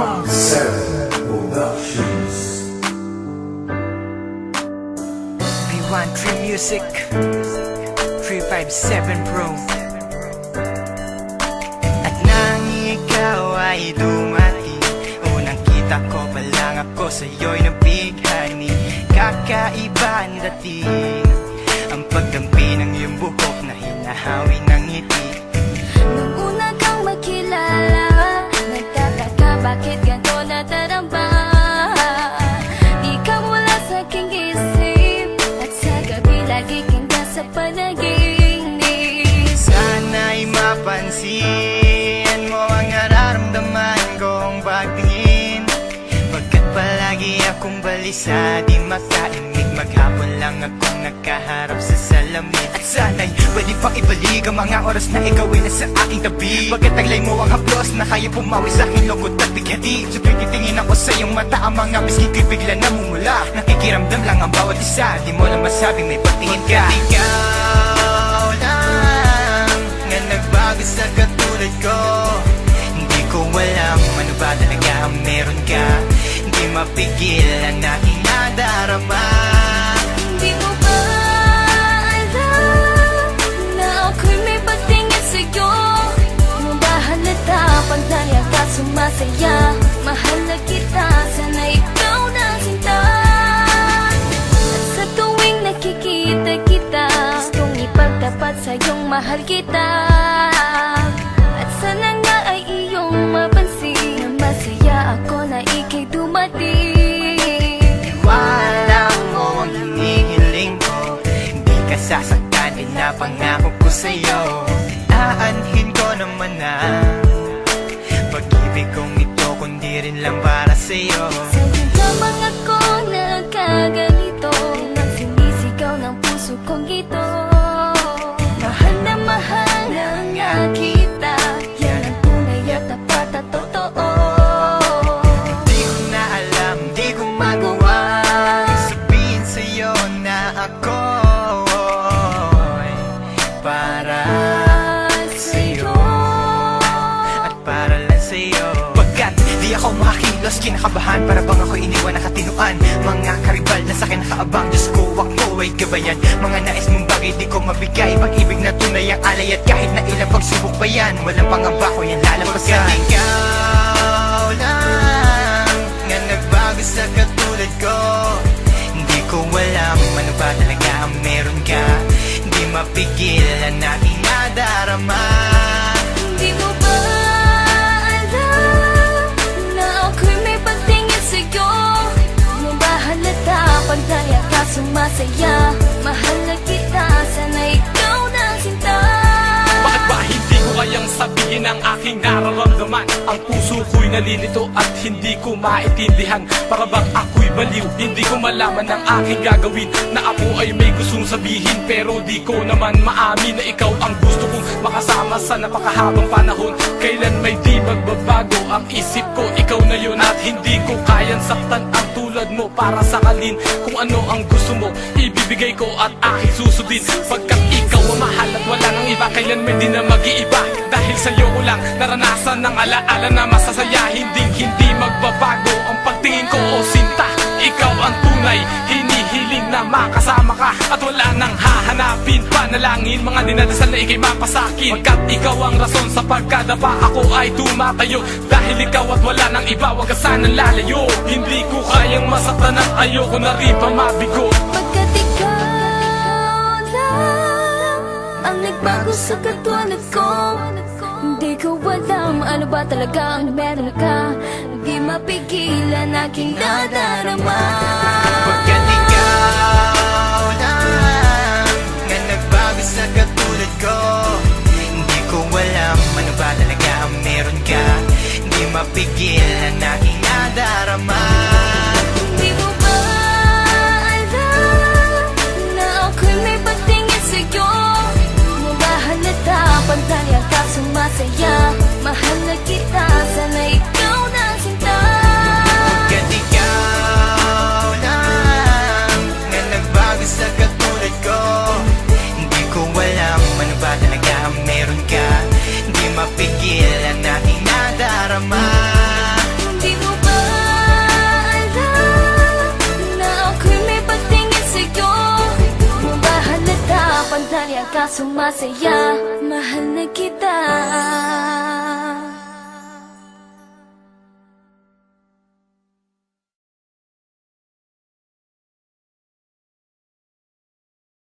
357 Productions. B1 Dream Music 357 Pro. At nang ikaw ay dumating, unang kita ko pa lang ako sa'yo'y nabighani. Kakaiba ang dating, ang pagdampi ng iyong buhok na hinahawi ng ngiti. Nung una kang makilala, nagtataka bakit ganito nataramba. Ikaw wala sa aking isip, at sa gabi lagi kang nasa panaginip. Sana'y mapansin mo ang nararamdaman kong pagtingin, pagkat palagi akong balisa, di makaimik. Maghapon lang akong nakaharap sa salamin. At sana'y pwede pang ibalik ang mga oras na ikaw ay nasa aking tabi, pagkat taglay mo ang haplos na kaya pumawi sa aking lungkot at bighati. Sabay titingin ako sa iyong mata, ang mga miski ko'y bigla namumula. Nakikiramdam lang ang bawat isa, di mo lang masabing may pagtingin ka. Pagkat ikaw lang nga nagbago sa katulad ko, hindi ko alam ano ba talaga ang meron ka. Hindi mapigil ang aking nadarama. Di mo ba alam na ako'y may pagtingin sa'yo? Mo ba halata pag naiyak ka sumasaya? Mahal na kita, sana ikaw na sinta. At sa tuwing nakikita kita, gustong ipagtapat sa'yong mahal kita. At sana nga ay iyong mapansin na masaya ako na ika'y dumating. Wala mo ang hinihiling ko, hindi ka sasaktan, pinapangako ko sa'yo. Aanhin ko naman na pag-ibig kong ito, kundi rin lang para sa'yo. Sa'yo lamang ako nagkaganito, nang sinisigaw ng puso kong ito. Mahal na nga kita, yan ang tunay at tapat at totoo. Di ko na alam, di ko magawa sabihin sa'yo na ako'y para sa'yo at para lang sa'yo. Pagkat di ako makakilos, kinakabahan, para bang ako iniwan na katinuan. Mga karibal na sa'kin nakaabang, Diyos ko ako ay gabayan. Mga nais mong bagay di ko mabigay, pag-ibig na tunay ang alay, at kahit na ilang pagsubok pa yan, walang pangamba ko yan lalampasan. Pagkat ikaw lang nga nagbago sa katulad ko, hindi ko alam ano ba talaga ang meron ka. Hindi mapigil ang aking nadarama. Di mo ba alam na ako'y may pagtingin sa'yo? Mo ba halata pag naiyak ka sumasaya? Mahal na kita, sana ikaw na sinta. Bakit ba hindi ko kayang sabihin ang aking nararamdaman? Ang puso ko'y nalilito at hindi ko maintindihan. Para bang ako'y baliw, hindi ko malaman ang aking gagawin. Na ako ay may gustong sabihin, pero di ko naman maamin na ikaw ang gusto kong makasama sa napakahabang panahon. Kailan may di magbabago ang isip ko, ikaw na yun. At hindi ko kayang saktan ang tulad mo para sakalin. Kung ano ang gusto mo, ibibigay ko at aking susundin. Pagkat ikaw ang mahal at wala nang iba, kailan may di na mag-iiba. Dahil sa'yo ko lang naranasan ng alaala na masasaya. Hindi magbabago ang pagtingin ko, o sinta. Ikaw ang tunay, hinihiling na makasama ka, at wala nang hahanapin panalangin, mga dinadasal na ikay mapasakin. Pagkat ikaw ang rason sa pagkadapa, ako ay tumatayo. Dahil ikaw at wala nang iba, wag ka sanang lalayo. Hindi ko kayang masaktan at ayoko na rin pa mabigo. Pagkat ikaw lang ang nagbago sa katulad ko, hindi ko alam ano ba talaga ang meron ka. Hindi mapigilan aking nadarama. Pagkat ikaw lang nga nagbago sa katulad ko, hindi ko alam ano ba talaga ang meron ka. Hindi mapigil ang aking nadarama. Di mo ba alam na ako'y may pagtingin sa'yo? Mo ba halata pag naiyak ka sumasaya? Mahal na kita, sana ikaw na sinta. Pagkat ikaw lang nga nagbago sa katulad ko, hindi ko alam ano ba talaga ang meron ka. Hindi mapigil ang aking nadarama. Di ka sumasaya. Mahal na kita.